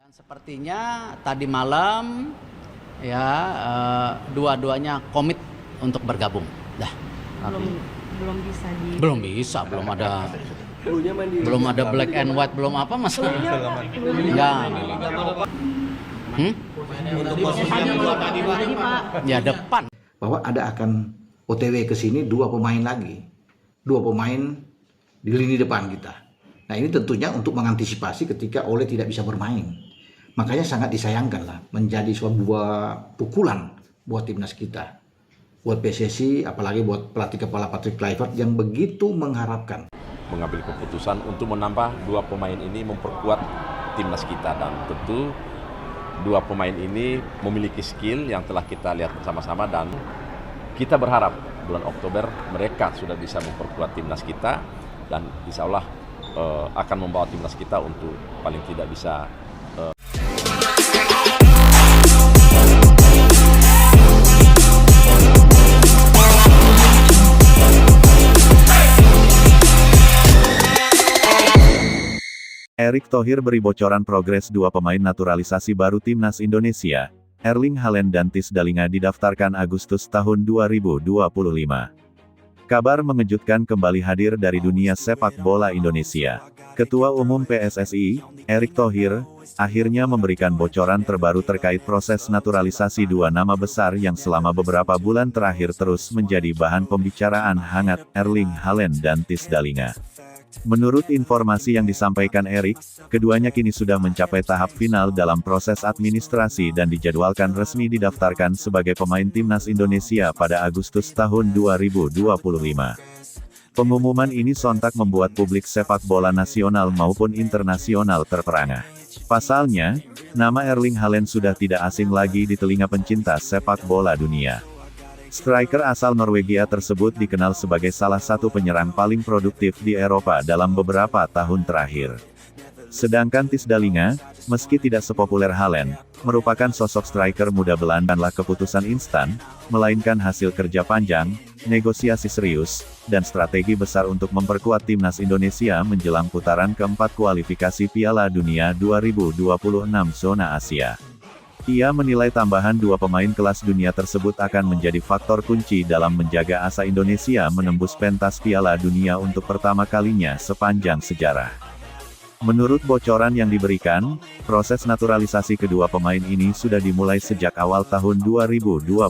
Sepertinya tadi malam ya dua-duanya komit untuk bergabung. Dah. belum bisa Belum ada black and white, belum apa Mas? Enggak. untuk posisinya dua tadi Pak. Ya depan. Bahwa ada akan OTW ke sini dua pemain di lini depan kita. Nah ini tentunya untuk mengantisipasi ketika Ole tidak bisa bermain. Makanya sangat disayangkan lah, menjadi sebuah pukulan buat timnas kita, buat PSSI, apalagi buat pelatih kepala Patrick Kluivert yang begitu mengharapkan. Mengambil keputusan untuk menambah dua pemain ini memperkuat timnas kita, dan tentu dua pemain ini memiliki skill yang telah kita lihat bersama-sama, dan kita berharap bulan Oktober mereka sudah bisa memperkuat timnas kita, dan insya Allah akan membawa timnas kita untuk paling tidak bisa Erick Thohir beri bocoran progres dua pemain naturalisasi baru timnas Indonesia. Erling Haaland dan Tisdalinga didaftarkan Agustus tahun 2025. Kabar mengejutkan kembali hadir dari dunia sepak bola Indonesia. Ketua Umum PSSI, Erick Thohir, akhirnya memberikan bocoran terbaru terkait proses naturalisasi dua nama besar yang selama beberapa bulan terakhir terus menjadi bahan pembicaraan hangat, Erling Haaland dan Tisdalinga. Menurut informasi yang disampaikan Erick, keduanya kini sudah mencapai tahap final dalam proses administrasi dan dijadwalkan resmi didaftarkan sebagai pemain timnas Indonesia pada Agustus tahun 2025. Pengumuman ini sontak membuat publik sepak bola nasional maupun internasional terperangah. Pasalnya, nama Erling Haaland sudah tidak asing lagi di telinga pencinta sepak bola dunia. Striker asal Norwegia tersebut dikenal sebagai salah satu penyerang paling produktif di Eropa dalam beberapa tahun terakhir. Sedangkan Tisdalinga, meski tidak sepopuler Haaland, merupakan sosok striker muda Belanda, bukanlah keputusan instan, melainkan hasil kerja panjang, negosiasi serius, dan strategi besar untuk memperkuat timnas Indonesia menjelang putaran keempat kualifikasi Piala Dunia 2026 zona Asia. Ia menilai tambahan dua pemain kelas dunia tersebut akan menjadi faktor kunci dalam menjaga asa Indonesia menembus pentas Piala Dunia untuk pertama kalinya sepanjang sejarah. Menurut bocoran yang diberikan, proses naturalisasi kedua pemain ini sudah dimulai sejak awal tahun 2025.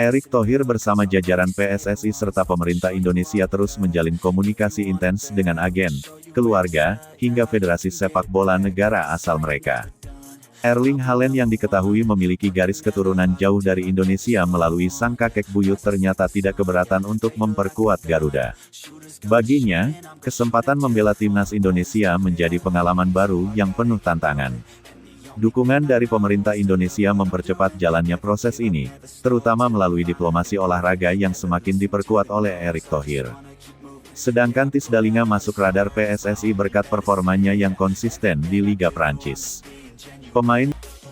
Erick Thohir bersama jajaran PSSI serta pemerintah Indonesia terus menjalin komunikasi intens dengan agen, keluarga, hingga federasi sepak bola negara asal mereka. Erling Haaland yang diketahui memiliki garis keturunan jauh dari Indonesia melalui sang kakek buyut ternyata tidak keberatan untuk memperkuat Garuda. Baginya, kesempatan membela timnas Indonesia menjadi pengalaman baru yang penuh tantangan. Dukungan dari pemerintah Indonesia mempercepat jalannya proses ini, terutama melalui diplomasi olahraga yang semakin diperkuat oleh Erick Thohir. Sedangkan Tisdalinga masuk radar PSSI berkat performanya yang konsisten di Liga Prancis.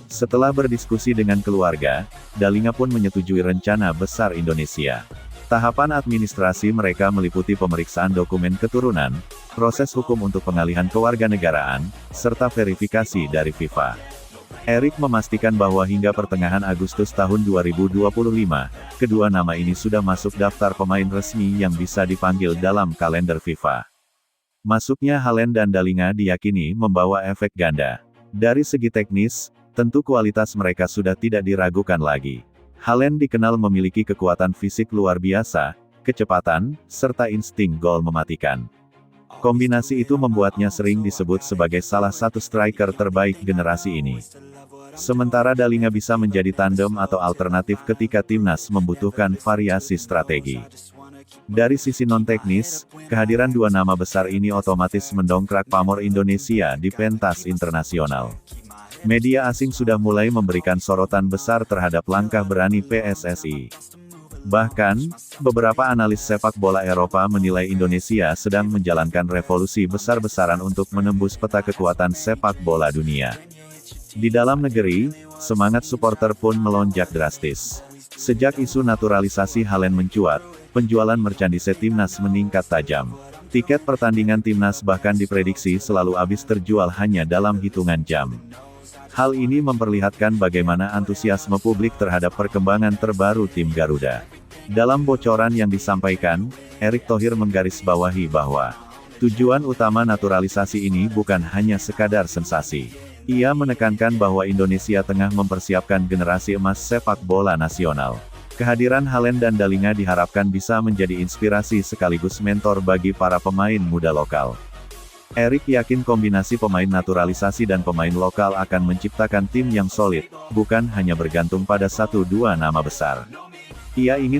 Setelah berdiskusi dengan keluarga, Dalinga pun menyetujui rencana besar Indonesia. Tahapan administrasi mereka meliputi pemeriksaan dokumen keturunan, proses hukum untuk pengalihan kewarganegaraan, serta verifikasi dari FIFA. Erick memastikan bahwa hingga pertengahan Agustus tahun 2025, kedua nama ini sudah masuk daftar pemain resmi yang bisa dipanggil dalam kalender FIFA. Masuknya Haaland dan Dalinga diyakini membawa efek ganda. Dari segi teknis, tentu kualitas mereka sudah tidak diragukan lagi. Haaland dikenal memiliki kekuatan fisik luar biasa, kecepatan, serta insting gol mematikan. Kombinasi itu membuatnya sering disebut sebagai salah satu striker terbaik generasi ini. Sementara Dalinga bisa menjadi tandem atau alternatif ketika timnas membutuhkan variasi strategi. Dari sisi non-teknis, kehadiran dua nama besar ini otomatis mendongkrak pamor Indonesia di pentas internasional. Media asing sudah mulai memberikan sorotan besar terhadap langkah berani PSSI. Bahkan, beberapa analis sepak bola Eropa menilai Indonesia sedang menjalankan revolusi besar-besaran untuk menembus peta kekuatan sepak bola dunia. Di dalam negeri, semangat supporter pun melonjak drastis. Sejak isu naturalisasi Haaland mencuat, penjualan merchandise timnas meningkat tajam. Tiket pertandingan timnas bahkan diprediksi selalu habis terjual hanya dalam hitungan jam. Hal ini memperlihatkan bagaimana antusiasme publik terhadap perkembangan terbaru tim Garuda. Dalam bocoran yang disampaikan, Erick Thohir menggarisbawahi bahwa tujuan utama naturalisasi ini bukan hanya sekadar sensasi. Ia menekankan bahwa Indonesia tengah mempersiapkan generasi emas sepak bola nasional. Kehadiran Haaland dan Dallinga diharapkan bisa menjadi inspirasi sekaligus mentor bagi para pemain muda lokal. Erick yakin kombinasi pemain naturalisasi dan pemain lokal akan menciptakan tim yang solid, bukan hanya bergantung pada 1-2 nama besar. Ia ingin